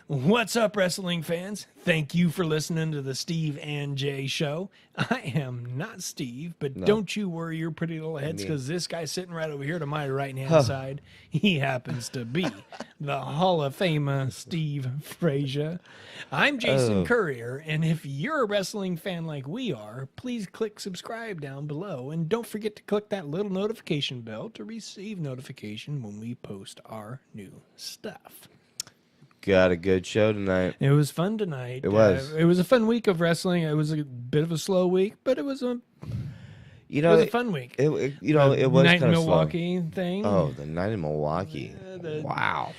What's up, wrestling fans? Thank you for listening to the Steve and Jay show. I am not Steve, but don't you worry your pretty little heads, because this guy sitting right over here to my right-hand side, he happens to be the Hall of Famer Steve Frazier. I'm Jason Courier, and if you're a wrestling fan like we are, please click subscribe down below, and don't forget to click that little notification bell to receive notification when we post our new stuff. Got a good show tonight. It was fun tonight. It was. It was a fun week of wrestling. It was a bit of a slow week, but it was a fun week. It was Night kind in of Milwaukee slow. thing. Oh, the Night in Milwaukee. Wow.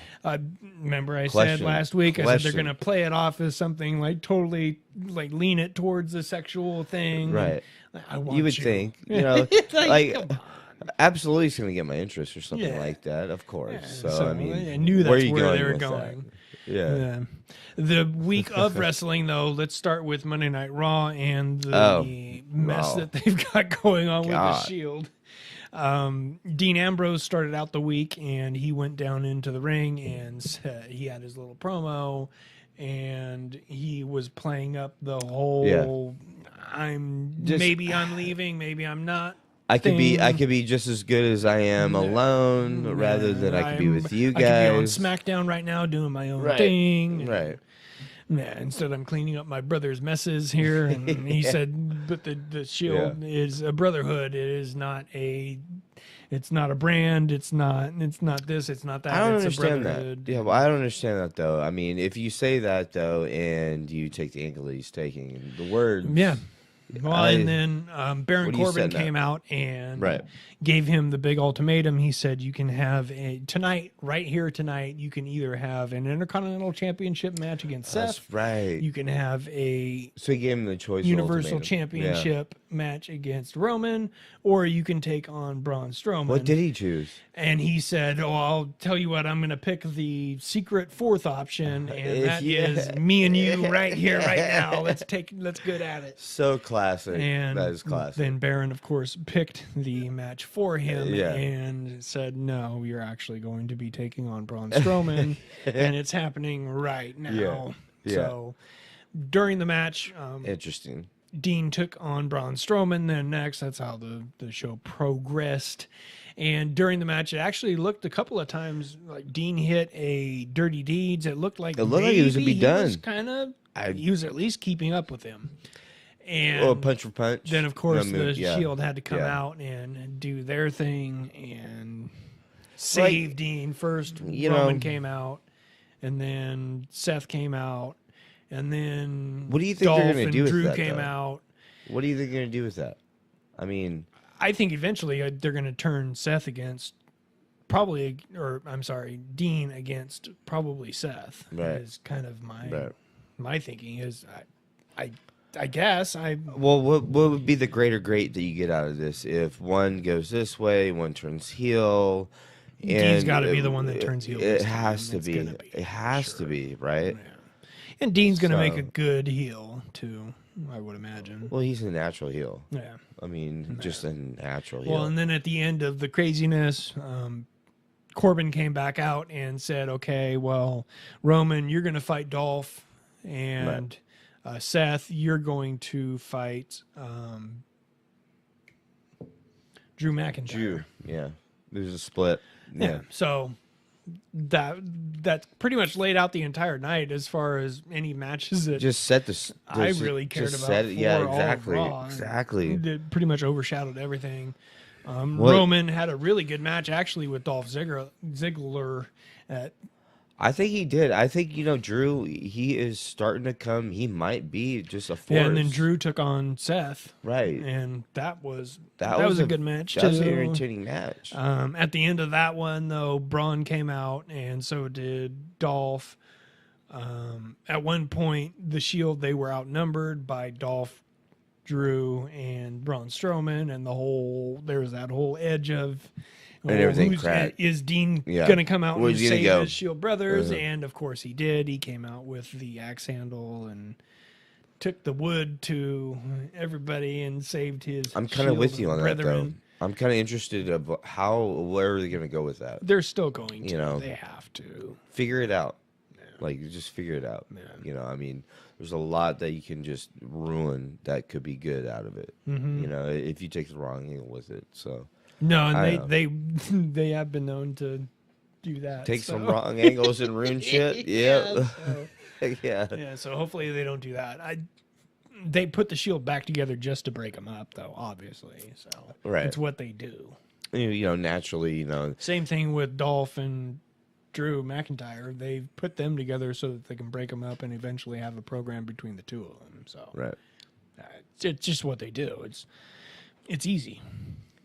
Remember I said last week, I said they're going to play it off as something like totally like lean it towards the sexual thing. Right. I want you would think, like absolutely it's going to get my interest or something like that, of course. Yeah, so I mean, I knew that's where they were with going. That? Yeah. The week of wrestling, though, let's start with Monday Night Raw and the mess that they've got going on with the Shield. Dean Ambrose started out the week, and he went down into the ring, and he had his little promo, and he was playing up the whole maybe I'm leaving, maybe I'm not. I could be just as good as I am alone, rather than I could be with you guys. I could be on SmackDown right now doing my own thing. Right. Yeah, instead I'm cleaning up my brother's messes here. And he said, but the Shield is a brotherhood. It is not it's not a brand. It's not this. It's not that. I don't it's understand a brotherhood. that. Yeah, well, I don't understand that, though. I mean, if you say that, though, and you take the angle that he's taking, the word. Yeah. Well, and then Baron Corbin came out and gave him the big ultimatum. He said, you can have right here tonight, you can either have an Intercontinental Championship match against Seth. That's right. You can have a so he gave him the choice Universal Championship match against Roman, or you can take on Braun Strowman. What did he choose? And he said, I'll tell you what, I'm going to pick the secret fourth option, and that is me and you right here, right now. Let's get at it. So classic. And that is classic. Then Baron, of course, picked the match for him and said, no, you're actually going to be taking on Braun Strowman, and it's happening right now. Yeah. So during the match, interesting. Dean took on Braun Strowman. Then next, that's how the show progressed. And during the match, it actually looked a couple of times like Dean hit a Dirty Deeds. It looked like he was to be done. He was at least keeping up with him. And punch for punch. Then, of course, the Shield had to come out and do their thing and save Dean. First, Roman came out, and then Seth came out, and then what do you think Dolph they're going to do with Drew that, came out. What do you think they're going to do with that? I mean, I think eventually they're going to turn Seth against Dean against probably Seth. Right. Is kind of my thinking is I guess Well, what would be the greater great that you get out of this if one goes this way, one turns heel? Dean's got to be the one that turns heel. It has to be. It has to be, right? Yeah. And Dean's going to make a good heel too, I would imagine. Well, he's a natural heel. Yeah. I mean, just a natural heel. Well, and then at the end of the craziness, Corbin came back out and said, "Okay, well, Roman, you're going to fight Dolph, and." Seth, you're going to fight Drew McIntyre. There's a split. Yeah. So that pretty much laid out the entire night as far as any matches that just set the. I really cared about. Exactly. It pretty much overshadowed everything. Roman had a really good match actually with Dolph Ziggler at. I think he did. I think, Drew, he is starting to come. He might be just a force. Yeah, and then Drew took on Seth. Right. And that was a good match, too. That was an entertaining match. At the end of that one, though, Braun came out, and so did Dolph. At one point, the Shield, they were outnumbered by Dolph, Drew, and Braun Strowman, and there was that whole edge of... And everything cracked. Is Dean going to come out and save his Shield brothers? And, of course, he did. He came out with the axe handle and took the wood to everybody and saved his I'm kind of with you on brethren. that, though. I'm kind of interested of where are they going to go with that? They're still going to. They have to. Figure it out. Like, you just figure it out. Yeah. You know, I mean, there's a lot that you can just ruin that could be good out of it. You know, if you take the wrong angle with it. So no, and they have been known to do that. Take some wrong angles and ruin shit. Yeah. Yeah. So hopefully they don't do that. They put the Shield back together just to break them up, though. Obviously, so it's what they do. You know, naturally, you know. Same thing with Dolph and Drew McIntyre. They've put them together so that they can break them up and eventually have a program between the two of them. So it's just what they do. It's easy.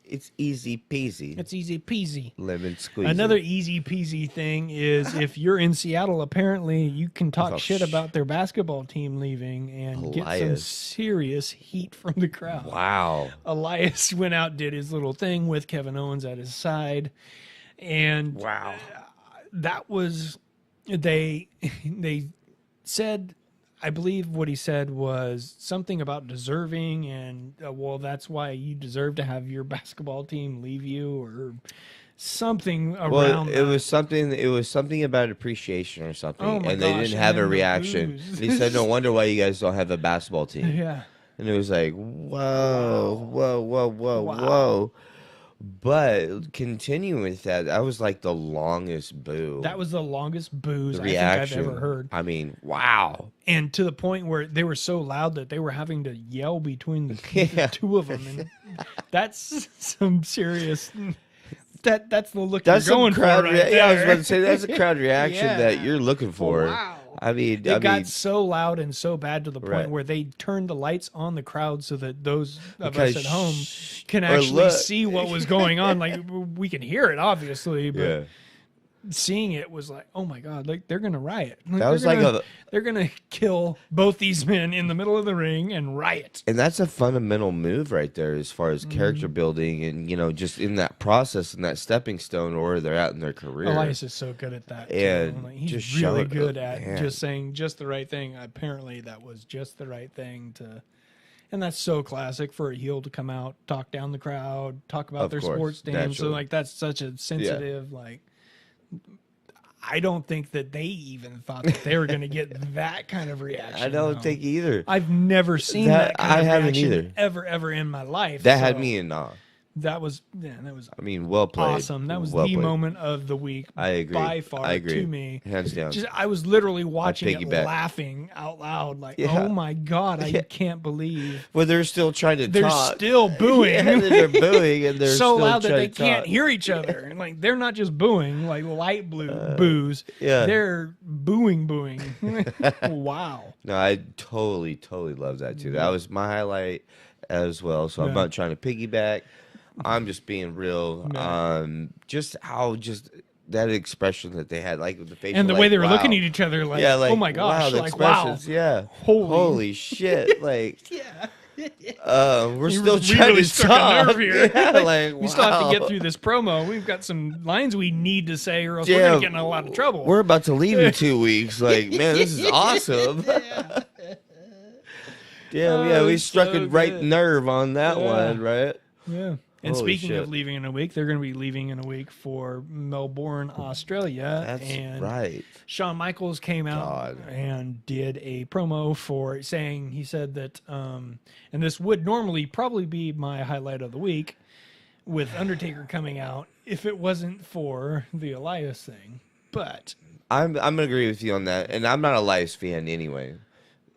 It's easy peasy. It's easy peasy. Lemon squeezy. Another easy peasy thing is if you're in Seattle, apparently you can talk shit about their basketball team leaving and get some serious heat from the crowd. Wow. Elias went out, did his little thing with Kevin Owens at his side. And that was, they said, I believe what he said was something about deserving and, well, that's why you deserve to have your basketball team leave you or something around it was something about appreciation or something, and they didn't have a reaction. He said, no wonder why you guys don't have a basketball team. Yeah. And it was like, whoa. But continuing with that was like the longest boo. That was the longest boos I think I've ever heard. I mean, wow. And to the point where they were so loud that they were having to yell between the two of them. And that's some serious... That's the look you're going for right there. Yeah, I was about to say, that's a crowd reaction that you're looking for. Wow. I mean, it got so loud and so bad to the point where they turned the lights on the crowd so that those of us at home can actually see what was going on. Like, we can hear it, obviously, but seeing it was like, oh my God, like they're gonna riot. Like, that was they're gonna kill both these men in the middle of the ring and riot. And that's a fundamental move right there as far as character building and, you know, just in that process and that stepping stone or where they're at in their career. Elias is so good at that. And like, he's really good at just saying just the right thing. Apparently that was just the right thing to. And that's so classic for a heel to come out, talk down the crowd, talk about their sports team. Naturally. So like that's such a sensitive like. I don't think that they even thought that they were going to get that kind of reaction. I don't think either. I've never seen that kind of reaction either. ever in my life. That had me in awe. That was I mean, well played. Awesome. That was the moment of the week. I agree. By far to me. Hands down. I was literally watching it laughing out loud like, oh my God, I can't believe. Well, they're still trying to talk. They're still booing. They're booing and they're so still loud that they can't hear each other. And like they're not just booing like light boos. Yeah. They're booing. Wow. No, I totally love that too. That was my highlight as well. So I'm not trying to piggyback. I'm just being real. Just how that expression that they had, like the facial, and the way they were looking at each other, like, oh my gosh, wow, like wow, holy shit, like we're still trying really to talk. Here. Like, we still have to get through this promo. We've got some lines we need to say, or else we're gonna get in a lot of trouble. We're about to leave in 2 weeks. Like, man, this is awesome. We struck a right nerve on that one, right? Yeah. And speaking of leaving in a week, they're going to be leaving in a week for Melbourne, Australia. That's right. Shawn Michaels came out and did a promo for saying, he said that, and this would normally probably be my highlight of the week, with Undertaker coming out, if it wasn't for the Elias thing. But I'm going to agree with you on that. And I'm not a Elias fan anyway.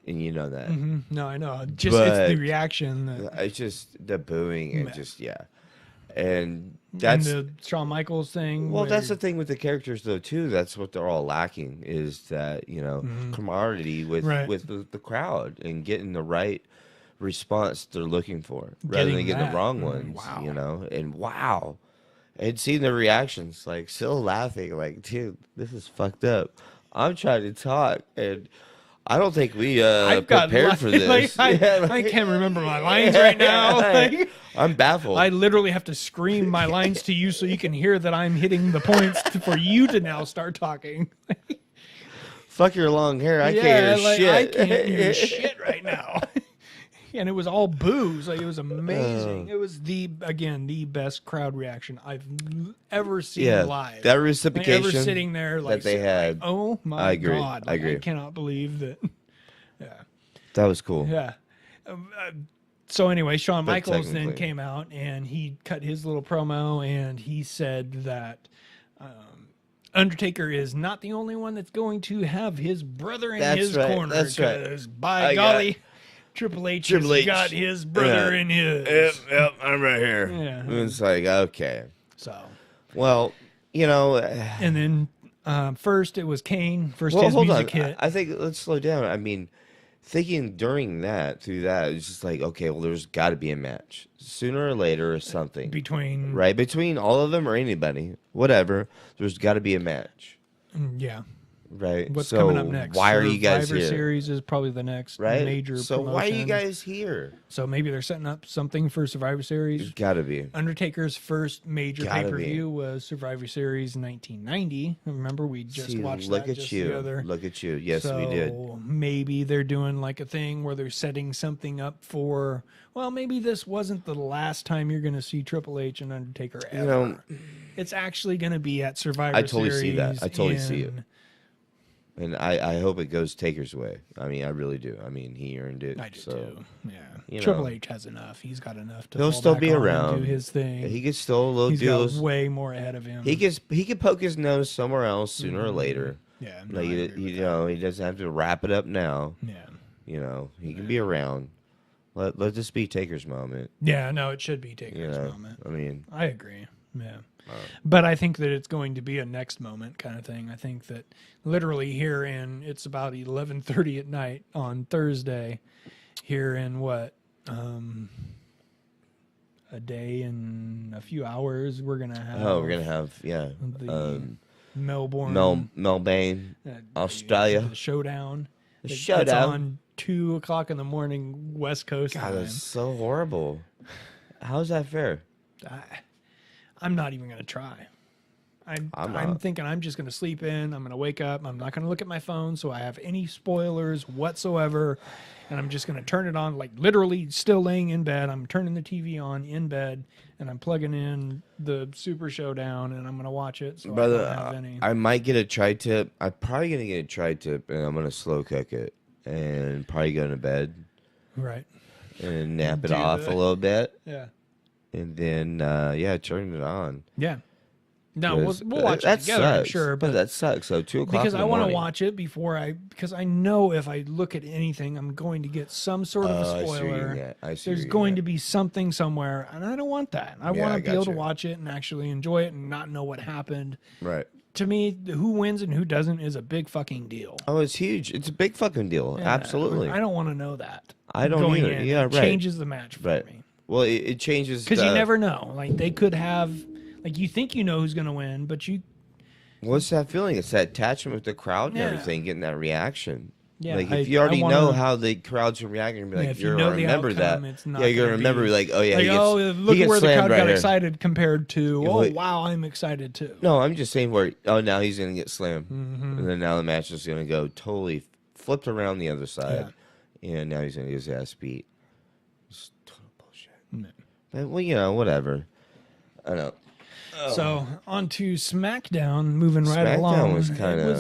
And you know that. No, I know. It's the reaction. It's just the booing and and that's and the Shawn Michaels thing. Well, that's the thing with the characters though too. That's what they're all lacking is that, you know, camaraderie with the crowd and getting the right response they're looking for rather than getting the wrong ones. Wow. You know, and seeing the reactions, like still laughing, like, dude, this is fucked up. I'm trying to talk and I don't think we prepared for this. I can't remember my lines right now. I'm baffled. I literally have to scream my lines to you so you can hear that I'm hitting the points for you to now start talking. Fuck your long hair. I can't hear shit. I can't hear shit right now. and it was all boos. Like, it was amazing. It was the best crowd reaction I've ever seen live. That reciprocation ever sitting there like that they had. Oh my God! I agree. I cannot believe that. Yeah, that was cool. Yeah. So anyway, Shawn Michaels then came out and he cut his little promo and he said that Undertaker is not the only one that's going to have his brother in his corner. That's right. By golly, Triple H has got his brother in his. Yep, I'm right here. Yeah. It's like, okay. So. Well, you know. And then first it was Kane. First his hold music on. hit. I think, let's slow down. I mean, thinking through that, it's just like, okay, well, there's got to be a match sooner or later or something. Between all of them or anybody, whatever, there's got to be a match. Yeah. Right. What's coming up next? Why are you guys here? Survivor Series is probably the next major promotion. Why are you guys here? So maybe they're setting up something for Survivor Series. It's got to be. Undertaker's first major pay-per-view was Survivor Series 1990. Remember, we just watched that just the other. Look at you. Yes, we did. Maybe they're doing like a thing where they're setting something up for, well, maybe this wasn't the last time you're going to see Triple H and Undertaker ever. You know, it's actually going to be at Survivor Series. I totally see that. I totally see it. And I hope it goes Taker's way. I mean, I really do. I mean, he earned it. I do too. Yeah. Triple H has enough. He's got enough to. He'll still be around. Do his thing. He could still He's got way more ahead of him. He could poke his nose somewhere else sooner or later. Yeah. No, you know, he doesn't have to wrap it up now. Yeah. You know, he can be around. Let this be Taker's moment. Yeah. No, it should be Taker's moment. I mean, I agree. Yeah. But I think that it's going to be a next moment kind of thing. I think that literally here it's about 11:30 at night on Thursday. Here in what a day and a few hours, we're gonna have. Oh, we're gonna have Melbourne, Australia, the showdown. The showdown. It's on 2:00 in the morning West Coast time. God, that's so horrible. How's that fair? I'm not even going to try. I'm thinking I'm just going to sleep in. I'm going to wake up. I'm not going to look at my phone so I have any spoilers whatsoever. And I'm just going to turn it on, like literally still laying in bed. I'm turning the TV on in bed and I'm plugging in the Super Showdown and I'm going to watch it. So Brother, I don't have any. I might get a tri-tip. I'm probably going to get a tri-tip and I'm going to slow cook it and probably go to bed. Right. And nap it off a little bit. Yeah. And then, turn it on. Yeah. No, we'll watch it together, I'm sure. But that sucks. So 2:00 because I want to watch it because I know if I look at anything, I'm going to get some sort of a spoiler. There's going to be something somewhere, and I don't want that. I want to be able to watch it and actually enjoy it and not know what happened. Right. To me, who wins and who doesn't is a big fucking deal. Oh, it's huge. It's a big fucking deal. Yeah, absolutely. I don't want to know that. I don't either. Yeah, right. It changes the match for me. Well, it changes because you never know. Like they could have, like you think you know who's going to win, but you. What's that feeling? It's that attachment with the crowd and everything, getting that reaction. Yeah, like if you already know how the crowd's reacting, be like, you're gonna remember that. Yeah, you're gonna remember, like, oh yeah, like, look where the crowd got excited compared to, wow, I'm excited too. No, I'm just saying where, now he's gonna get slammed, and then now the match is gonna go totally flipped around the other side, and now he's gonna get his ass beat. It's total bullshit. Well, whatever. I know. So on to SmackDown, moving right along. It was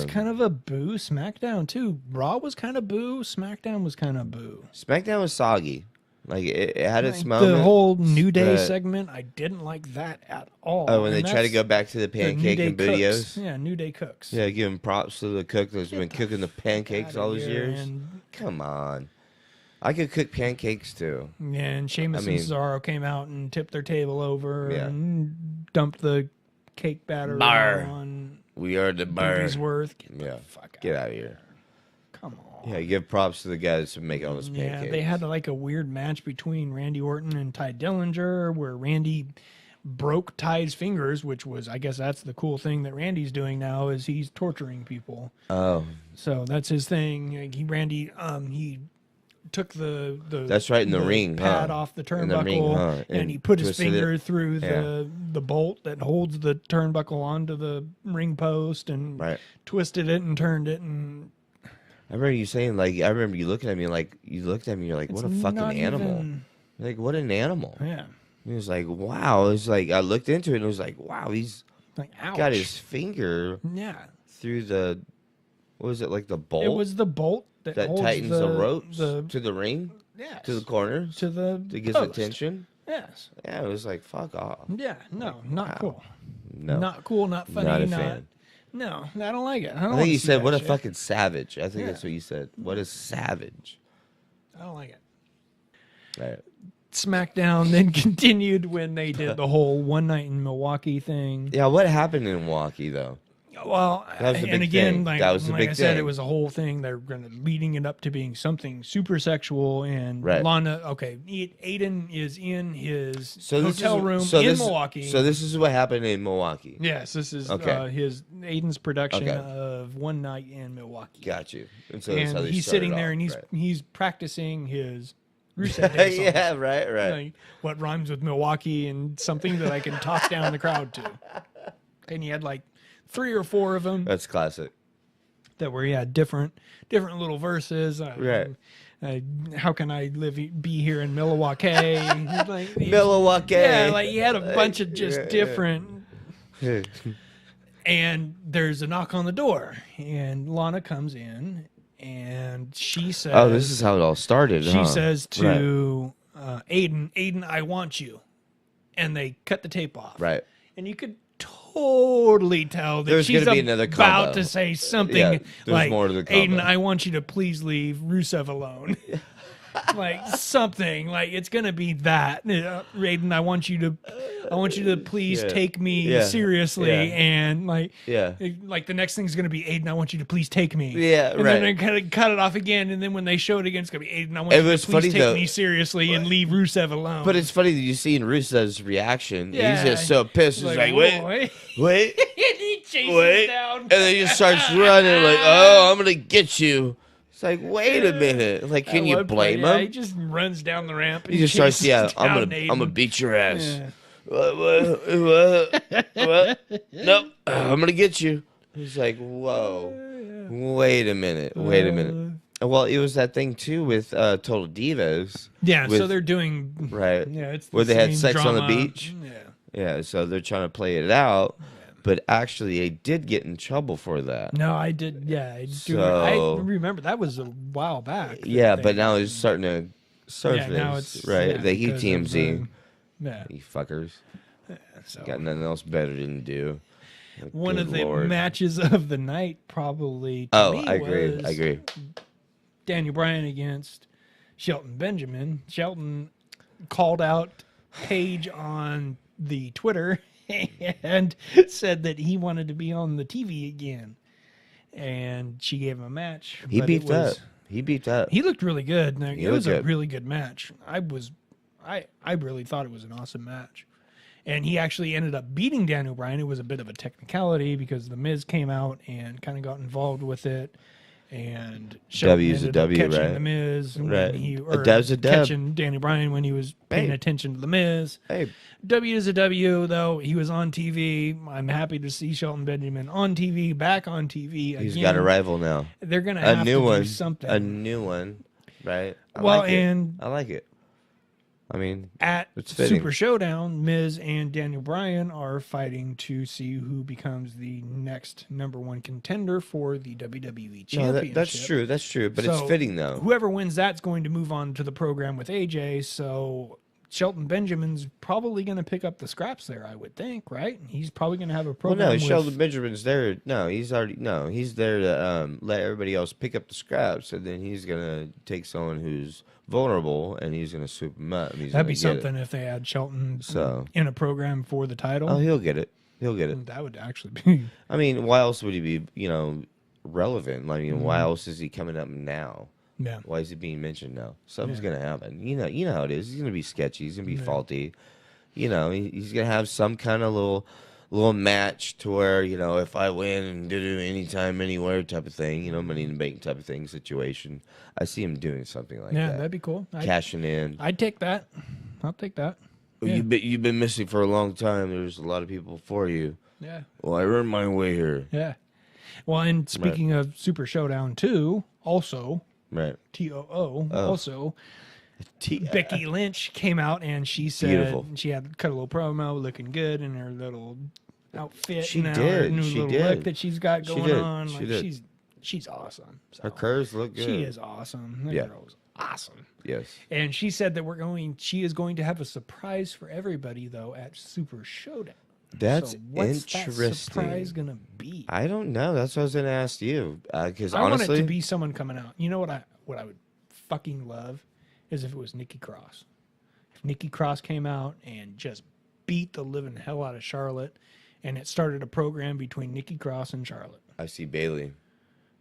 kind of a boo. SmackDown too. Raw was kind of boo. SmackDown was kind of boo. SmackDown was soggy. Like it had its moment. The whole New Day segment, I didn't like that at all. Oh, when they try to go back to the pancake and videos. Yeah, New Day cooks. Yeah, giving props to the cook that's been cooking the pancakes all those years. Come on. I could cook pancakes too. Yeah, and Sheamus and Cesaro came out and tipped their table over and dumped the cake batter on. We are the bar. Worth. Get out of here. Come on. Yeah, give props to the guys who make all those pancakes. Yeah, they had like a weird match between Randy Orton and Ty Dillinger where Randy broke Ty's fingers, which was, I guess that's the cool thing that Randy's doing now is he's torturing people. Oh. So that's his thing. Randy took the that's right in the ring pad off the turnbuckle and he put his finger through the bolt that holds the turnbuckle onto the ring post and twisted it and turned it and I remember you saying, like, I remember you looking at me like, you're like, what a fucking animal. Like, what an animal. Yeah. He was like, wow. It was like, I looked into it and it was like, wow, he's like, ouch. Got his finger through the, what was it, like the bolt? It was the bolt that tightens the ropes to the ring? Yes. To the corners? To get the tension? Yes. Yeah, it was like, fuck off. Yeah, no, not cool. No. Not cool, not funny. Not a fan. No, I don't like it. I think you said, what a fucking savage. I think that's what you said. What a savage. I don't like it. Right. SmackDown then continued when they did the whole One Night in Milwaukee thing. Yeah, what happened in Milwaukee, though? Well, that was the big thing. Like I said, it was a whole thing. They're going to leading it up to being something super sexual. And Lana, Aiden is in his hotel room in Milwaukee. So this is what happened in Milwaukee. Yes, this is his Aiden's production of One Night in Milwaui. Got you. And he's sitting there and he's practicing his Rusev Day songs. Yeah, right. Like, what rhymes with Milwaukee and something that I can talk down the crowd to. And he had like 3 or 4 of them. That's classic. That where he had different little verses. Right. How can I be here in Milwaukee? Milwaukee. Yeah, like he had a bunch of just different. And there's a knock on the door, and Lana comes in, and she says, "Oh, this is how it all started." She says to Aiden, I want you, and they cut the tape off. Right. And you could totally tell that she's about to say something like, more to the combo. Aiden, I want you to please leave Rusev alone. Like something like it's gonna be that. Aiden, I want you to please take me seriously, and like the next thing's gonna be Aiden, I want you to please take me. Yeah, and then they're gonna cut it off again, and then when they show it again, it's gonna be Aiden, I want you to please take me seriously and leave Rusev alone. But it's funny that you see in Rusev's reaction, he's just so pissed. He's like, wait. And he chases down. And then he just starts running like, oh, I'm gonna get you. It's like, wait a minute. Like, can you blame him? He just runs down the ramp. And he just starts, I'm gonna beat your ass. Yeah. What? Nope. I'm gonna get you. He's like, whoa. Wait a minute. Well, it was that thing too with Total Divas. Yeah, so they're doing Yeah, it's where they had sex drama. on the beach. Yeah. So they're trying to play it out. But actually, they did get in trouble for that. No, I did. Yeah, I remember that was a while back. Yeah, but now it's starting to surface. Yeah, now it's They heat TMZ. You fuckers. Got nothing else better than do. One of the matches of the night, probably. I agree. Daniel Bryan against Shelton Benjamin. Shelton called out Paige on the Twitter and said that he wanted to be on the TV again. And she gave him a match. He beat up. He looked really good. It was a really good match. I really thought it was an awesome match. And he actually ended up beating Daniel Bryan. It was a bit of a technicality because The Miz came out and kind of got involved with it. And W's a W, catching The Miz right? Catching Daniel Bryan when he was paying attention to The Miz. Hey. W is a W, though. He was on TV. I'm happy to see Shelton Benjamin on TV, back on TV again. He's got a rival now. They're going to have to do something. A new one, right? I like it. I mean, at Super Showdown, Miz and Daniel Bryan are fighting to see who becomes the next #1 contender for the WWE Championship. No, that's true. But it's fitting, though. Whoever wins that's going to move on to the program with AJ. So Shelton Benjamin's probably going to pick up the scraps there, I would think, right? He's probably going to have a program. Well, no, Shelton Benjamin's there. He's there to let everybody else pick up the scraps, and then he's going to take someone who's vulnerable, and he's going to swoop him up. That'd be something if they had Shelton in a program for the title. Oh, he'll get it. That would actually be. I mean, why else would he be, relevant? I mean, why else is he coming up now? Yeah. Why is he being mentioned now? Something's going to happen. You know how it is. He's going to be sketchy. He's going to be faulty. He's going to have some kind of little match to where, if I win and do it anytime, anywhere type of thing, Money in the Bank type of thing situation. I see him doing something like that. Yeah, that'd be cool. Cashing in. I'd take that. I'll take that. Yeah. You've been missing for a long time. There's a lot of people for you. Yeah. Well, I earned my way here. Yeah. Well, and speaking of Super Showdown 2, also, right. TOO, also, TF. Becky Lynch came out and she said she had cut a little promo, looking good in her little outfit. She now, did. Her new she little did. look that she's got going on. She like did. She's awesome. So, her curves look good. She is awesome. That girl is awesome. Yes. And she said that she is going to have a surprise for everybody though at Super Showdown. That's what's interesting. That surprise gonna be? I don't know. That's what I was gonna ask you. Because I honestly, want it to be someone coming out. You know what I would fucking love is if it was Nikki Cross. If Nikki Cross came out and just beat the living hell out of Charlotte, and it started a program between Nikki Cross and Charlotte. I see Bayley.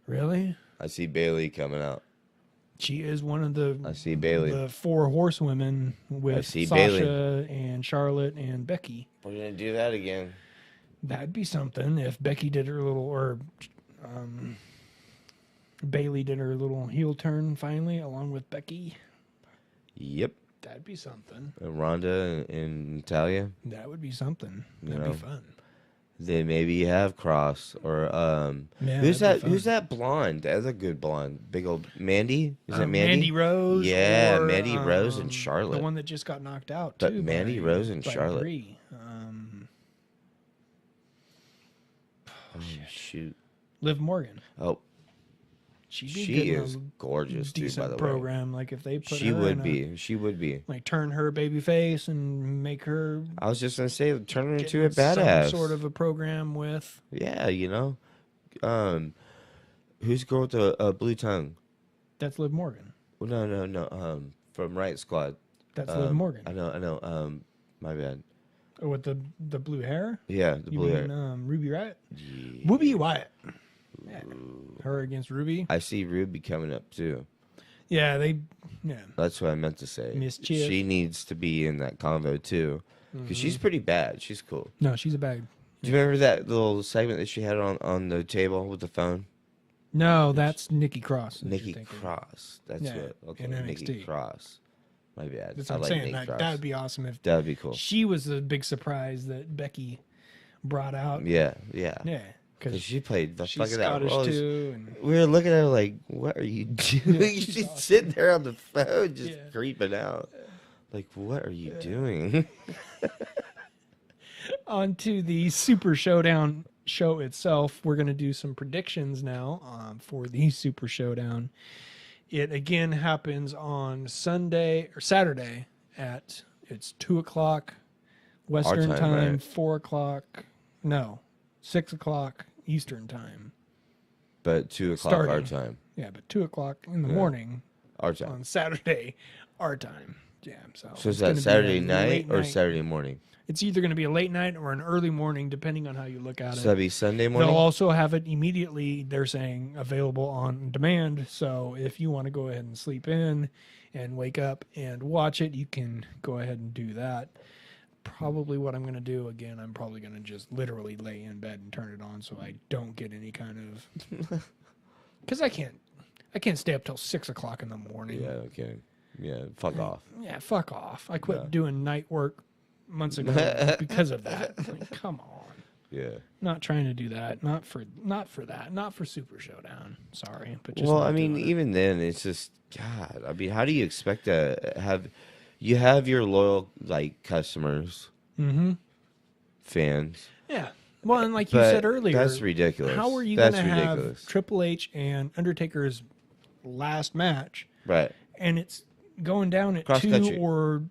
Really? I see Bayley coming out. She is one of the Bayley. The 4 horsewomen with Sasha Bayley. and Charlotte and Becky. We're gonna do that again. That'd be something if Becky did her little, or Bayley did her little heel turn finally, along with Becky. Yep. That'd be something. Ronda and Natalia. That would be something. That'd be fun. They maybe have Cross or who's that blonde? That's a good blonde. Big old Mandy. Is that Mandy? Mandy Rose. Yeah, or, Mandy Rose and Charlotte. The one that just got knocked out but too. Mandy Rose and Charlotte. Brie. Shoot. Liv Morgan. Oh. She is gorgeous too, by the way. Program, like if they put she her would in be. She would be. Like turn her baby face and make her. I was just gonna say, turn her into a badass. Some sort of a program with. Yeah, you know, who's the girl with the blue tongue? That's Liv Morgan. Well, no. From Riot Squad. That's Liv Morgan. I know. My bad. Oh, with the blue hair? Yeah, the blue hair. Ruby Riot? Yeah. Ruby Wyatt. Yeah. Her against Ruby. I see Ruby coming up too. Yeah, That's what I meant to say. Mischief. She needs to be in that convo too, because she's pretty bad. She's cool. No, she's a bag. Do you remember that little segment that she had on the table with the phone? No, that's Nikki Cross. Nikki Cross. That's what. Okay, Nikki Cross. My bad. That's what I'm saying. That would be awesome if that would be cool. She was the big surprise that Becky brought out. Yeah. Because she played the fuck of that role. Too, and we were looking at her like, what are you doing? She's awesome. Sitting there on the phone just creeping out. Like, what are you doing? On to the Super Showdown show itself. We're going to do some predictions now for the Super Showdown. It again happens on Saturday at 2:00 Western time, right? 4:00. 6:00 Eastern time. But 2:00 our time. Yeah, but 2:00 in the morning. Our time. On Saturday, our time. Yeah. So is that Saturday night or Saturday morning? It's either going to be a late night or an early morning, depending on how you look at it. So that'd be Sunday morning? They'll also have it immediately, they're saying, available on demand. So if you want to go ahead and sleep in and wake up and watch it, you can go ahead and do that. Probably what I'm going to do, again, I'm probably going to just literally lay in bed and turn it on so I don't get any kind of... Because I can't stay up till 6:00 in the morning. Yeah, okay. Yeah, fuck off. Yeah, fuck off. I quit doing night work months ago because of that. Like, come on. Yeah. Not trying to do that. Not for that. Not for Super Showdown. Sorry, but just. Well, I mean, even then, it's just God. I mean, how do you expect to have? You have your loyal customers, fans. Yeah. Well, and like you said earlier, that's ridiculous. How are you going to have Triple H and Undertaker's last match? Right. And it's going down at 2 or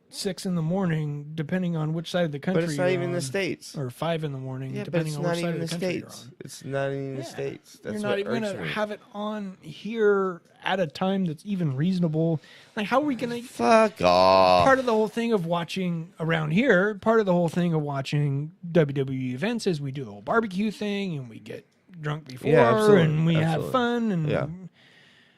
6 in the morning, depending on which side of the country. But it's not even in the States. Or 5 in the morning, depending on which side of the country you're on. It's not even in the States. That's you're not even going to have it on here at a time that's even reasonable. Like, how are we going to... Fuck off. Part of the whole thing of watching around here, part of the whole thing of watching WWE events is we do the whole barbecue thing, and we get drunk before, and we have fun, and...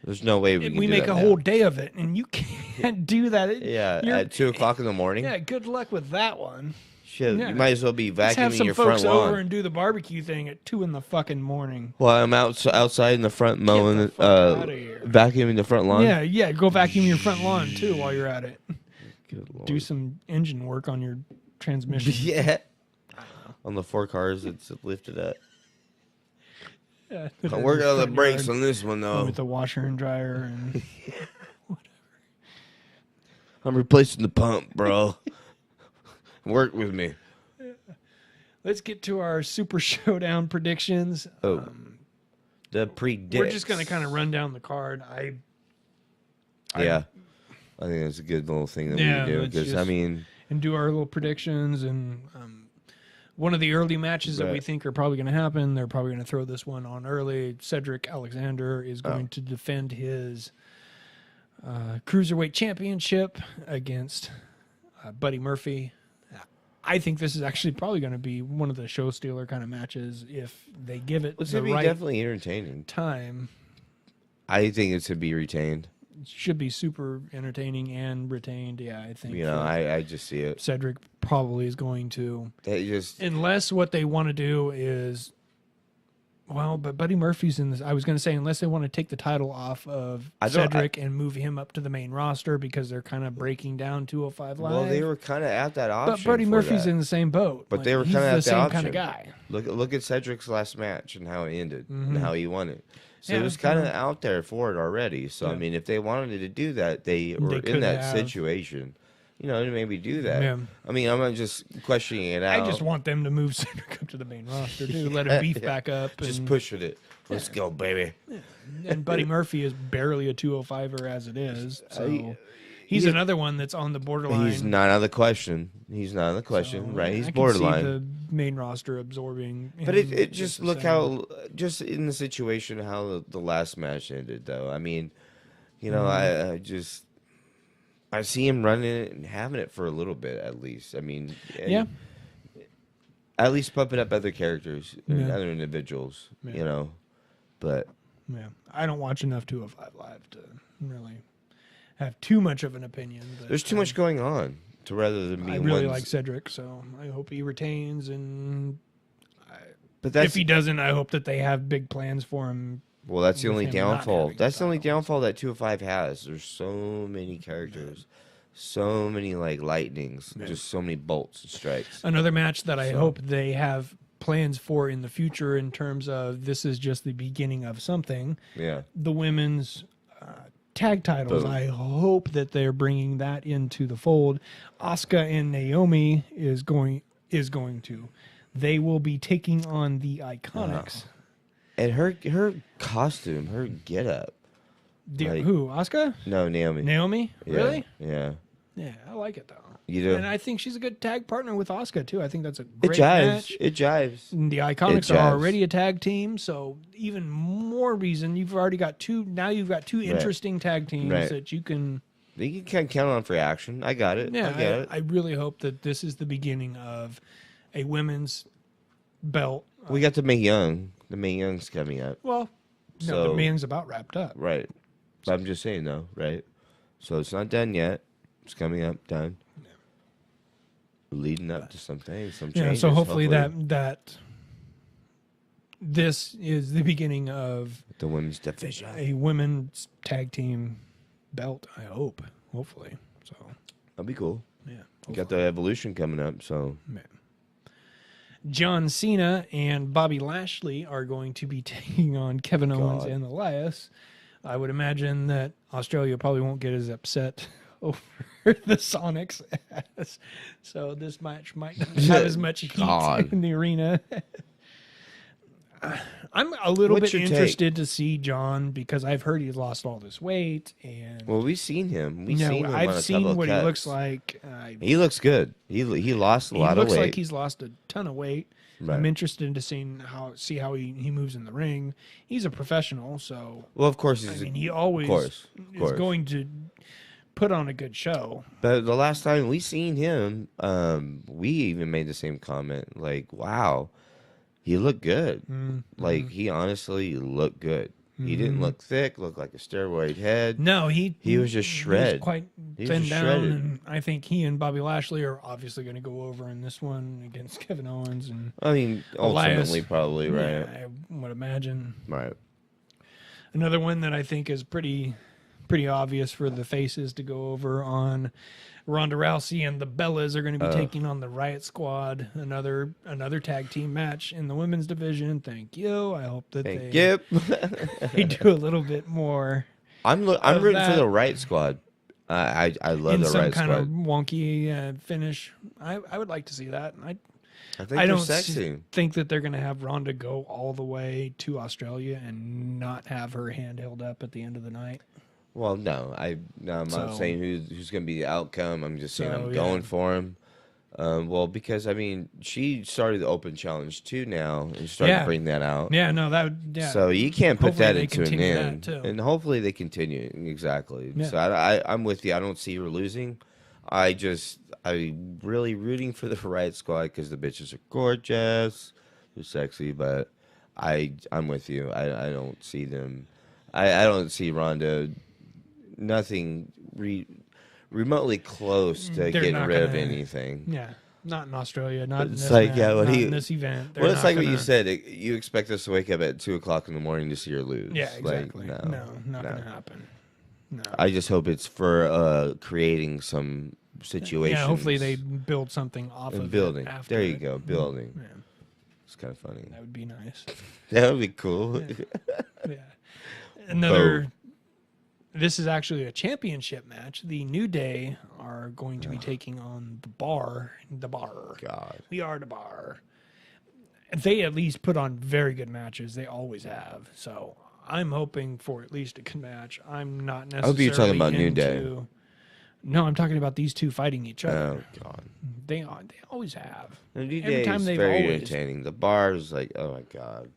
There's no way we make a whole day of it, and you can't do that. At 2:00 in the morning. Yeah, good luck with that one. Shit, you might as well be vacuuming your front lawn. Have some folks over and do the barbecue thing at 2 in the fucking morning. Well, I'm outside in the front mowing, vacuuming the front lawn. Yeah, go vacuum your front lawn too while you're at it. Good Lord. Do some engine work on your transmission. Yeah. On the 4 cars, it's lifted up. Yeah, I'm working on the brakes on this one, though. With the washer and dryer and whatever. I'm replacing the pump, bro. Work with me. Let's get to our Super Showdown predictions. The predicts. We're just going to kind of run down the card. I think that's a good little thing that we do. Because, and do our little predictions. And one of the early matches that we think are probably going to happen, they're probably going to throw this one on early. Cedric Alexander is going to defend his Cruiserweight Championship against Buddy Murphy. I think this is actually probably going to be one of the show stealer kind of matches if they give it the right definitely entertaining time. I think it's to be retained. It should be super entertaining and retained. Yeah, I think. I just see it. Cedric probably is going to. Unless what they want to do is. Well, but Buddy Murphy's in this. I was going to say, unless they want to take the title off of Cedric and move him up to the main roster because they're kind of breaking down 205 Live. Well, they were kind of at that option. But Buddy Murphy's in the same boat. But they were kind of at the same option. kind of guy. Look at Cedric's last match and how it ended and how he won it. So it was kind of out there for it already. So, if they wanted to do that, they were in that situation. To maybe do that. Yeah. I'm not just questioning it out. I just want them to move Cedric up to the main roster, too. Let him beef back up. Just pushing it. Let's go, baby. Yeah. And Buddy Murphy is barely a 205er as it is. So he's another one that's on the borderline. He's not out of the question. Right? He's borderline. I can see the main roster absorbing him. But it just look how, just in the situation, how the last match ended, though. I see him running it and having it for a little bit, at least. At least pumping up other characters and other individuals, But I don't watch enough 205 Live to really have too much of an opinion. But there's too much going on to rather than me. I really like Cedric, so I hope he retains. If he doesn't, I hope that they have big plans for him. Well, that's the only downfall. That's the only downfall that 205 has. There's so many characters, so many lightnings, just so many bolts and strikes. Another match that I hope they have plans for in the future in terms of this is just the beginning of something. Yeah. The women's tag titles. Boom. I hope that they're bringing that into the fold. Asuka and Naomi is going to. They will be taking on the Iconics. And her costume, her getup. Who? Asuka? No, Naomi. Naomi? Yeah, really? Yeah. Yeah, I like it though. You do? And I think she's a good tag partner with Asuka too. I think that's a great match. It jives. And the Iconics are already a tag team, so even more reason you've already got two. Now you've got two interesting tag teams that you can. You can count on for action. I got it. Yeah, I really hope that this is the beginning of a women's belt. We got the Mae Young. The Mae Young's coming up. Well, no, the Mae Young's about wrapped up. Right. But I'm just saying, though, right? So it's not done yet. It's coming up, done. Yeah. Leading up to something, some changes. So hopefully that this is the beginning of the women's division. A women's tag team belt, I hope. Hopefully. So that'd be cool. Yeah. You got the Evolution coming up, so. Yeah. John Cena and Bobby Lashley are going to be taking on Kevin Owens and Elias. I would imagine that Australia probably won't get as upset over the Sonics. So this match might not have as much heat in the arena. I'm a little bit interested to see John because I've heard he's lost all this weight. And we've seen him. I've seen what he looks like. He looks good. He lost a lot of weight. He looks like he's lost a ton of weight. Right. I'm interested to see how he moves in the ring. He's a professional, so of course he always is going to put on a good show. But the last time we seen him, we even made the same comment. Like, wow. He looked good. Mm-hmm. He honestly looked good. Mm-hmm. He didn't look thick, looked like a steroid head. No, he was just shredded. He was quite thin down, and I think he and Bobby Lashley are obviously going to go over in this one against Kevin Owens and ultimately probably, right? Yeah, I would imagine. Right. Another one that I think is pretty obvious for the faces to go over on Ronda Rousey and the Bellas are going to be taking on the Riot Squad, another tag team match in the women's division. Thank you. I hope that they do a little bit more. I'm rooting for the Riot Squad. I love the Riot Squad. In some kind of wonky finish. I would like to see that. I think they're sexy. Think that they're going to have Ronda go all the way to Australia and not have her hand held up at the end of the night. Well, no, I'm not saying who's going to be the outcome. I'm just saying I'm going for him. Well, because I mean, she started the open challenge too now and started to bring that out. Yeah, no, So you can't put that into an end, and hopefully they continue exactly. Yeah. So I'm with you. I don't see her losing. I'm really rooting for the Riot Squad because the bitches are gorgeous, they're sexy, but I'm with you. I don't see them. I don't see Ronda. Nothing remotely close to getting rid of anything. Yeah, not in Australia. Not in this in this event. Well, it's like what you said. You expect us to wake up at 2:00 in the morning to see her lose. Yeah, exactly. Not going to happen. No. I just hope it's for creating some situations. Yeah, hopefully they build something off of building. It after there you go, building. Yeah. It's kind of funny. That would be nice. That would be cool. Yeah. This is actually a championship match. The New Day are going to be taking on the Bar. God. We are the Bar. They at least put on very good matches. They always have. So I'm hoping for at least a good match. I'm not necessarily. I hope you're talking about New Day. No, I'm talking about these two fighting each other. Oh God. They always have. The New Day is very entertaining. The Bar is like, oh my God.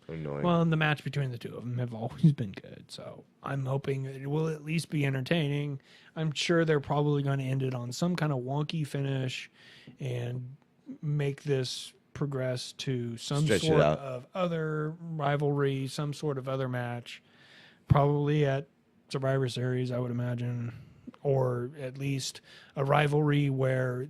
Annoying. Well, and the match between the two of them have always been good, so I'm hoping it will at least be entertaining. I'm sure they're probably going to end it on some kind of wonky finish and make this progress to some sort of other rivalry, some sort of other match, probably at Survivor Series, I would imagine, or at least a rivalry where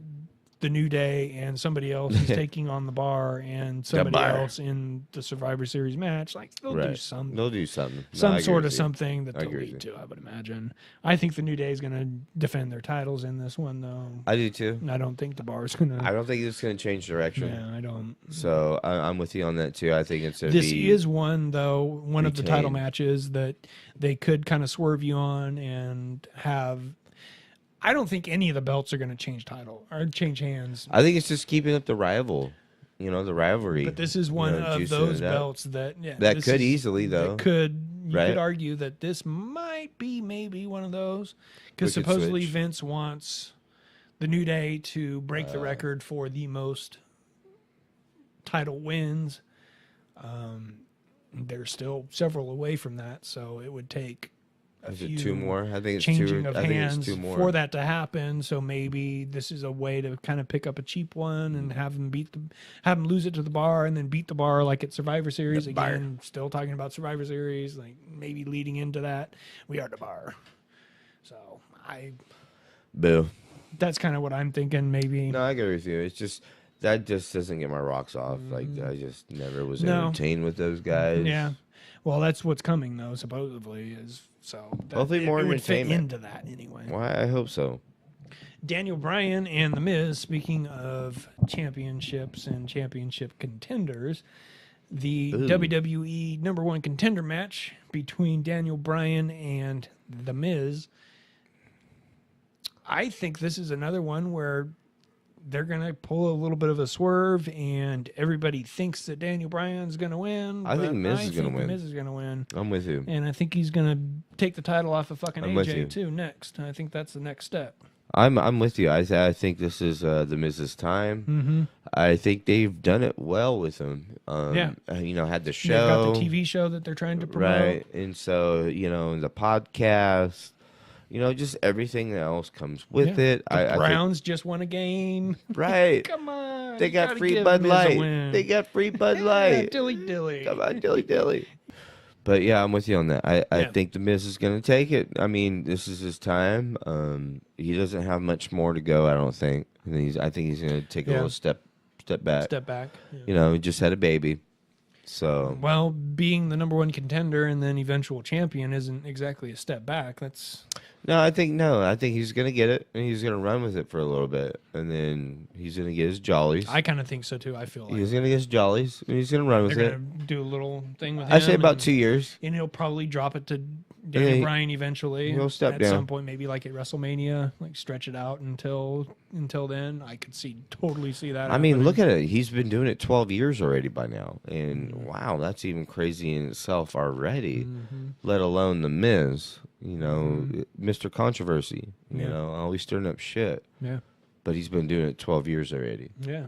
the New Day and somebody else is taking on the Bar and somebody else in the Survivor Series match. Like they'll do something. They'll do something. Some sort of something that they'll lead to, I would imagine. I think the New Day is going to defend their titles in this one, though. I do too. I don't think the Bar is going to. I don't think it's going to change direction. Yeah, I don't. So I'm with you on that too. I think it's going to be. This is one, though, one of the title matches that they could kind of swerve you on and have. I don't think any of the belts are going to change title or change hands. I think it's just keeping up the the rivalry. But this is one of those belts that could easily though. You could argue that this might be maybe one of those because supposedly Vince wants the New Day to break the record for the most title wins. They're still several away from that, so it would take. Is it two more? I think it's changing two. Of hands for that to happen. So maybe this is a way to kind of pick up a cheap one and have them lose it to the Bar and then beat the Bar like at Survivor Series again. Still talking about Survivor Series, like maybe leading into that. We are the Bar. So boo. That's kind of what I'm thinking. Maybe. No, I agree with you. It's just that just doesn't get my rocks off. Like I just never was entertained with those guys. Yeah. Well, that's what's coming though. Supposedly is. So hopefully more it would fit entertainment into that anyway. Well, I hope so. Daniel Bryan and The Miz, speaking of championships and championship contenders, the WWE #1 contender match between Daniel Bryan and The Miz. I think this is another one where they're going to pull a little bit of a swerve, and everybody thinks that Daniel Bryan's going to win. I think Miz is going to win. Miz is going to win. I'm with you. And I think he's going to take the title off of fucking AJ, too, next. I think that's the next step. I'm with you. I think this is The Miz's time. Mm-hmm. I think they've done it well with him. Had the show. They've got the TV show that they're trying to promote. Right. And so, the podcast. Just everything else comes with it. The Browns just won a game. Right. Come on. They got free Bud Light. They got free Bud Light. Dilly. Come on, dilly. But yeah, I'm with you on that. I think The Miz is going to take it. I mean, this is his time. He doesn't have much more to go, I don't think. I think he's going to take a little step back. Step back. Yeah. He just had a baby. So, well, being the number one contender and then eventual champion isn't exactly a step back. No, I think he's gonna get it, and he's gonna run with it for a little bit, and then he's gonna get his jollies. I kind of think so too. I feel like he's gonna get his jollies, and he's gonna run with they're it. gonna do a little thing with him. I say about 2 years, and he'll probably drop it to Daniel Bryan eventually. He'll step at down some point, maybe like at WrestleMania, like stretch it out until then. I could totally see that. I mean, look at it. He's been doing it 12 years already by now, and wow, that's even crazy in itself already. Let alone the Miz. You know, Mr. Controversy, you know, always stirring up shit. Yeah. But he's been doing it 12 years already. Yeah.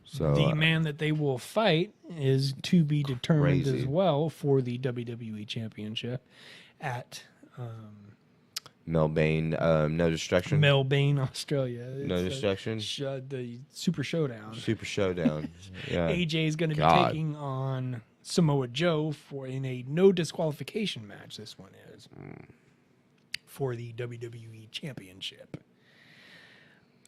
So the man that they will fight is to be determined crazy. as well for the WWE Championship at Melbourne, No Destruction. Melbourne, Australia. No Destruction. The Super Showdown. Super Showdown. Yeah. AJ is going to be taking on Samoa Joe in a no disqualification match. This one is for the WWE Championship.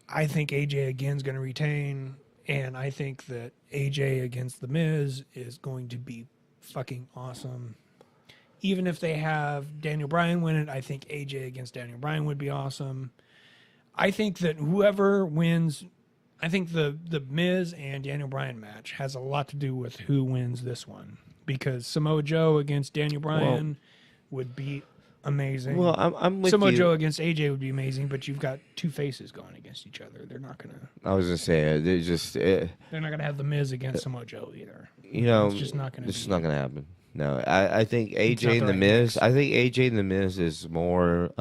I think AJ again is going to retain, and I think that AJ against The Miz is going to be fucking awesome. Even if they have Daniel Bryan win it, I think AJ against Daniel Bryan would be awesome. I think that whoever wins, I think the Miz and Daniel Bryan match has a lot to do with who wins this one, because Samoa Joe against Daniel Bryan would be amazing. Well, I'm with Samoa you. Joe against AJ would be amazing, but you've got two faces going against each other. They're not gonna. I was gonna say they're just. They're not gonna have the Miz against Samoa Joe either. You know, it's just not gonna. This is not gonna happen. No, I think AJ and the the right Miz. mix. I think AJ and the Miz is more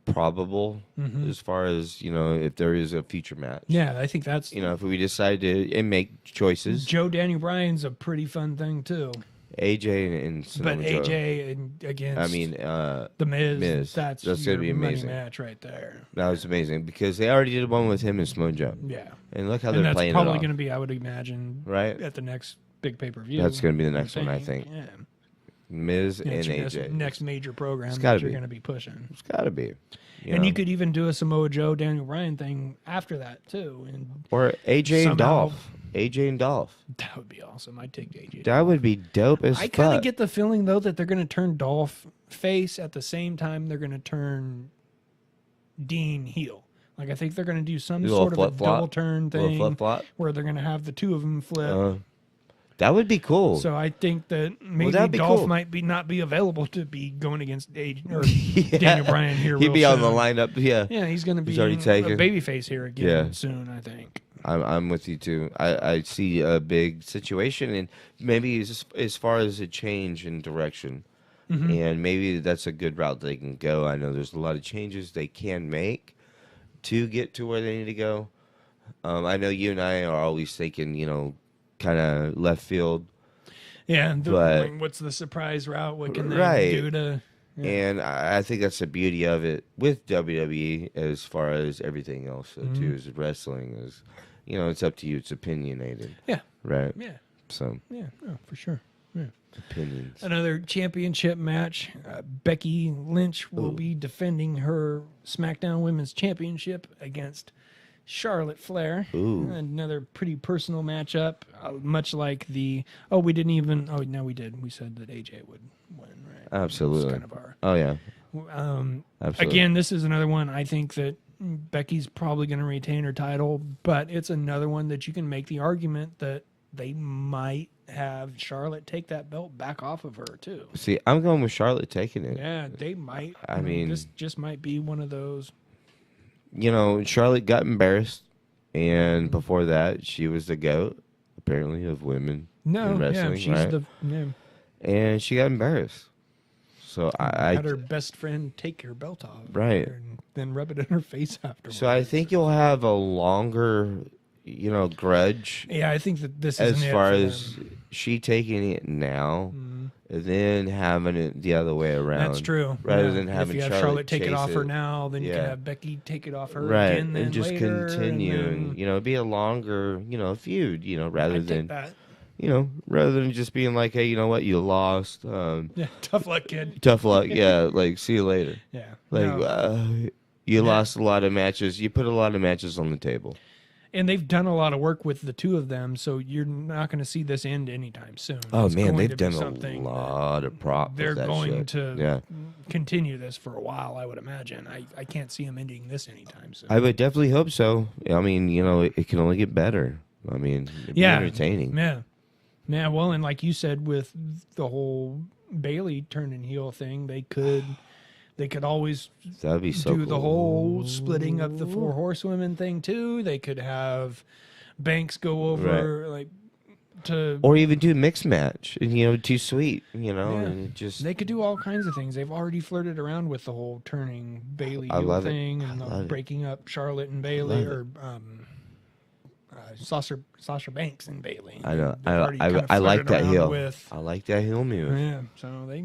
probable as far as, you know, if there is a future match. Yeah, I think that's. You know, if we decide to make choices. Joe Daniel Bryan's a pretty fun thing too. AJ and Samoa But Joe. AJ against. I mean, the Miz. That's gonna be money amazing. match right there. That was amazing because they already did one with him and Samoa Joe. Yeah, And look how and they're that's playing probably it going to off. be, I would imagine, Right? at the next big pay-per-view. That's going to be the next one, I think. Yeah. Miz and It's your AJ. next major program It's that gotta you're be. going to be pushing. It's got to be. And you could even do a Samoa Joe, Daniel Bryan thing after that, too. And Or AJ and somehow- Dolph. AJ and Dolph. that would be awesome. I'd take AJ. That would be dope as I fuck. kind of get the feeling, though, that they're going to turn Dolph face at the same time they're going to turn Dean heel. Like, I think they're going to do some Do a little sort of a flip-flop? double turn Little thing flip-flop? where they're going to have the two of them flip. That would be cool. So I think that maybe that'd be Dolph cool. might not be available to be going against or Yeah. Daniel Bryan here. He'd real be on the soon. lineup. Yeah. Yeah, he's going to be He's already a taken. babyface here again soon, I think. I'm with you too. I see a big situation, and maybe as far as a change in direction, and maybe that's a good route they can go. I know there's a lot of changes they can make to get to where they need to go. I know you and I are always thinking, you know, kind of left field. Yeah, But- like, what's the surprise route? What can they do to? Yeah. And I think that's the beauty of it with WWE as far as everything else too, is wrestling is, you know, it's up to you. It's opinionated. Yeah. Right. Yeah. So Yeah. Oh, for sure. Yeah. opinions. Another championship match. Becky Lynch will be defending her SmackDown Women's Championship against Charlotte Flair. Ooh. Another pretty personal matchup, much like the. Oh, we didn't even. Oh, no, we did. We said that AJ would win, right? Absolutely. It's kind of our. Oh yeah. Absolutely. Again, this is another one. I think that Becky's probably going to retain her title, but it's another one that you can make the argument that they might have Charlotte take that belt back off of her too. See, I'm going with Charlotte taking it. Yeah, they might. I mean, this just might be one of those. You know, Charlotte got embarrassed, and before that, she was the GOAT, apparently, of women in wrestling, she's right? And she got embarrassed. So I had her best friend take her belt off, Right. and then rub it in her face afterwards. So I think you'll have a longer, you know, grudge yeah, I think that this as is far as she taking it now, and then having it the other way around. That's true. Rather Yeah. than having if you have Charlotte take it chase off her it. now, then you can Yeah. have Becky take it off her Right, again, then and just later, continue, and then, you know, be a longer, you know, feud, you know, rather I'd than take that. you know, rather than just being like, hey, you know what, you lost. Yeah, tough luck, kid. Tough luck. Yeah, like, see you later. Yeah, Like, no. you lost a lot of matches. You put a lot of matches on the table. And they've done a lot of work with the two of them, so you're not going to see this end anytime soon. Oh, man, they've done a lot of prop. They're going to continue this for a while, I would imagine. I can't see them ending this anytime soon. I would definitely hope so. I mean, it can only get better. I mean, it'd be entertaining. Yeah. Yeah, well, and like you said, with the whole Bailey turning heel thing, they could always That'd be so do cool. the whole splitting up the 4 horsewomen thing too. They could have Banks go over or even do mixed match, too sweet, and just they could do all kinds of things. They've already flirted around with the whole turning Bailey heel thing and breaking up Charlotte and Bailey or Sasha Banks and Bailey. I know. I like that heel. I like that heel move. Yeah, so they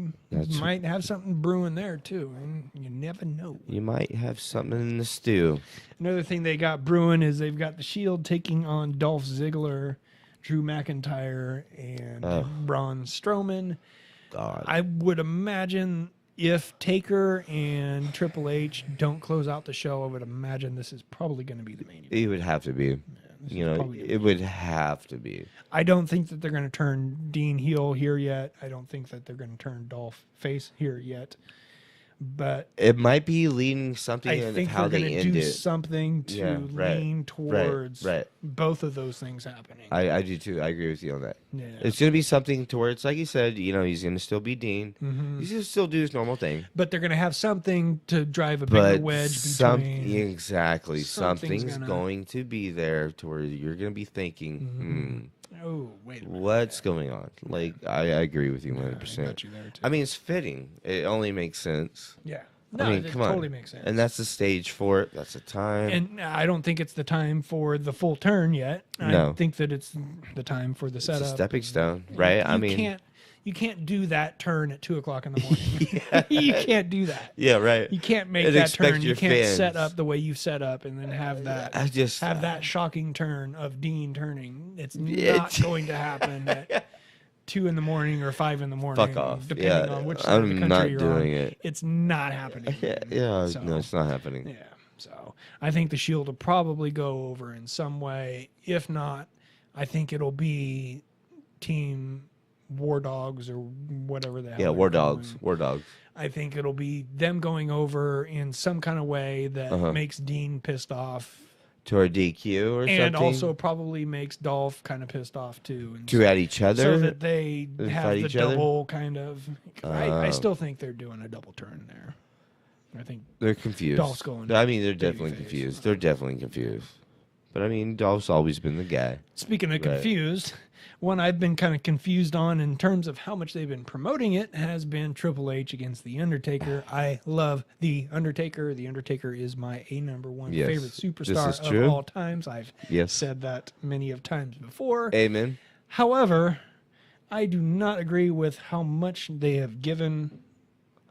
might have something brewing there too, and you never know. You might have something in the stew. Another thing they got brewing is they've got the Shield taking on Dolph Zigler, Drew McIntyre, and Braun Strowman. God, I would imagine if Taker and Triple H don't close out the show, I would imagine this is probably going to be the main event. It would have to be. It would have to be. I don't think that they're going to turn Dean heel here yet. I don't think that they're going to turn Dolph face here yet. But it might be leading something in how they end it. I think they're going to do something to lean towards both of those things happening. I do too. I agree with you on that. Yeah. It's going to be something to where it's like you said, he's going to still be Dean. Mm-hmm. He's going to still do his normal thing. But they're going to have something to drive a bigger wedge between. Exactly. Something's going to be there to where you're going to be thinking, oh, wait a minute. What's going on? Like, I agree with you 100%. I mean, it's fitting. It only makes sense. Yeah. No, I mean, it come totally on. makes sense. And that's the stage for it. That's the time. And I don't think it's the time for the full turn yet. No. I think that it's the time for the setup. It's a stepping stone, right? You can't do that turn at 2:00 in the morning. You can't do that. Yeah, right. You can't make that turn. You can't set up the way you set up and then have that that shocking turn of Dean turning. It's not going to happen at 2 in the morning or 5 in the morning. Fuck off. Depending on which side of the country you're on. It. It's not happening. No, it's not happening. Yeah. So I think the Shield will probably go over in some way. If not, I think it'll be Team War Dogs or whatever the hell. Yeah, War Dogs. War Dogs. I think it'll be them going over in some kind of way that makes Dean pissed off. To a DQ or something? And also probably makes Dolph kind of pissed off too. And at each other? So that they have the double kind of... I still think they're doing a double turn there. I think they're confused. Dolph's going. I mean, they're definitely confused. They're definitely confused. But I mean, Dolph's always been the guy. Speaking of confused, one I've been kind of confused on in terms of how much they've been promoting it has been Triple H against The Undertaker. I love The Undertaker. The Undertaker is my number one favorite superstar of all times. I've said that many of times before. Amen. However, I do not agree with how much they have given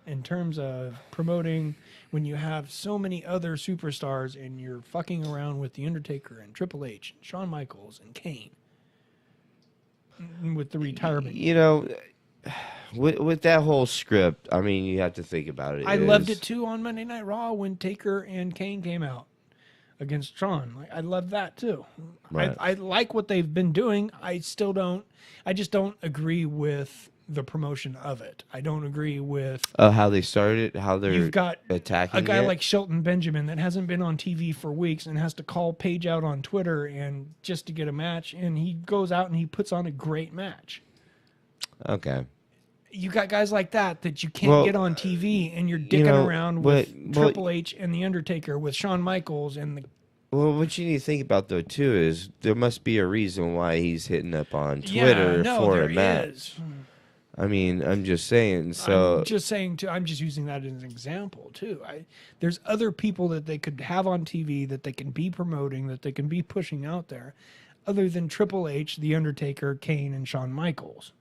in terms of promoting when you have so many other superstars and you're fucking around with The Undertaker and Triple H and Shawn Michaels and Kane with the retirement. With that whole script, I mean, you have to think about it. I loved it too on Monday Night Raw when Taker and Kane came out against Shawn. I loved that too. Right. I like what they've been doing. I just don't agree with the promotion of it. I don't agree with how they started, how they're you've got attacking a guy like Shelton Benjamin that hasn't been on TV for weeks and has to call Paige out on Twitter and just to get a match, and he goes out and he puts on a great match. Okay. You got guys like that you can't get on TV, and you're dicking around with Triple H and The Undertaker with Shawn Michaels and the. Well, what you need to think about, though, too, is there must be a reason why he's hitting up on Twitter for a match. I mean, I'm just saying. I'm just using that as an example too. There's other people that they could have on TV that they can be promoting, that they can be pushing out there, other than Triple H, The Undertaker, Kane, and Shawn Michaels.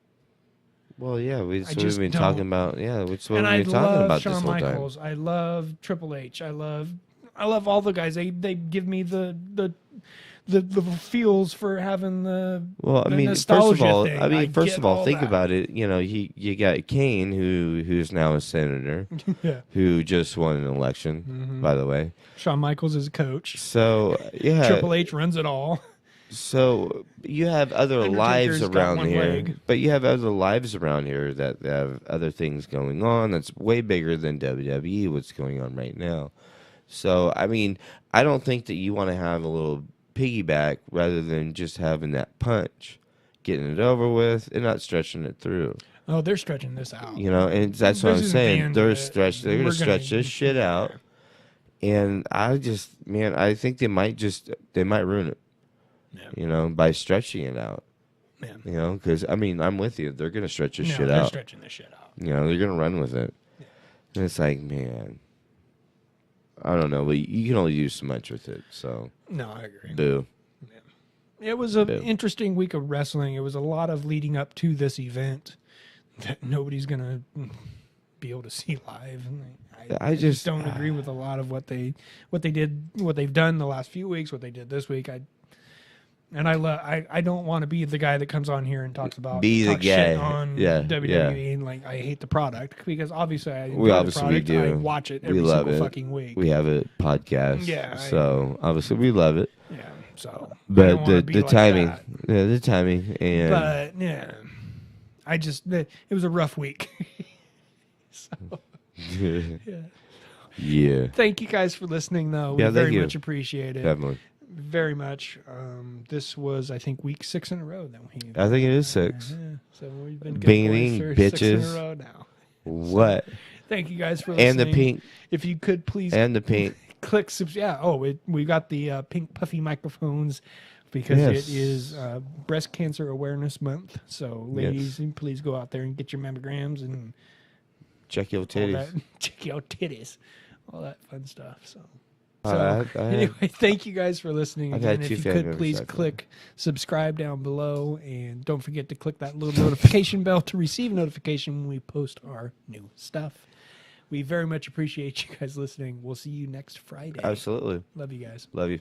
Well, yeah, we've been talking about. Yeah, that's what we've been talking about this whole time. I love Shawn Michaels. I love Triple H. I love all the guys. They give me the the feels for having the well. I the mean, nostalgia thing. First of all, think that. about it. You know, you got Kane, who's now a senator, yeah. who just won an election, by the way. Shawn Michaels is a coach. So yeah, Triple H runs it all. So you have other lives around here, but you have other lives around here that have other things going on. That's way bigger than WWE. What's going on right now? So I mean, I don't think that you want to have a little piggyback rather than just having that punch, getting it over with, and not stretching it through. Oh, they're stretching this out. You know, and that's what I'm saying. They're going to stretch this shit out, and I think they might ruin it. Yeah. You know, by stretching it out. Yeah. You know, because, I mean, I'm with you. They're going to stretch this shit out. They're stretching this shit out. You know, they're going to run with it. Yeah. And it's like, man, I don't know. But you can only do so much with it. So. No, I agree. Boo. Yeah. It was an interesting week of wrestling. It was a lot of leading up to this event that nobody's going to be able to see live. I just don't agree with a lot of what they've done the last few weeks, what they did this week. I don't want to be the guy that comes on here and talks shit on WWE and like I hate the product because obviously I enjoy the product. We do. I watch it every single fucking week. We have a podcast. Yeah. So obviously we love it. Yeah. So but the timing. Yeah, the timing and but yeah. It was a rough week. So yeah. Thank you guys for listening though. We very much appreciate it. Definitely. Very much. This was, I think, week 6 in a row. I think it is 6. So we've been beating bitches 6 in a row now. What? So, thank you guys for listening. And the pink. If you could please. And the pink. Click subscribe. Yeah. Oh, we got the pink puffy microphones because it is Breast Cancer Awareness Month. So, ladies, please go out there and get your mammograms and check your titties. Check your titties. All that fun stuff. So anyway, thank you guys for listening. Again, if you could please click subscribe down below and don't forget to click that little notification bell to receive notification when we post our new stuff. We very much appreciate you guys listening. We'll see you next Friday. Absolutely. Love you guys. Love you.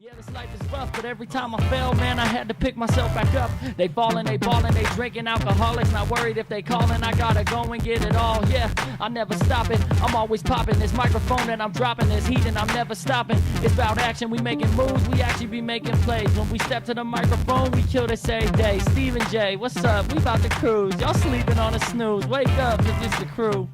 Yeah, this life is rough, but every time I fell, man, I had to pick myself back up. They ballin', they drinking alcoholics, not worried if they callin', I gotta go and get it all. Yeah, I never stop it, I'm always popping this microphone and I'm dropping this heat and I'm never stopping. It's about action, we making moves, we actually be making plays. When we step to the microphone, we kill this every day. Steve and Jay, what's up? We about to cruise. Y'all sleeping on a snooze. Wake up, it's just the crew.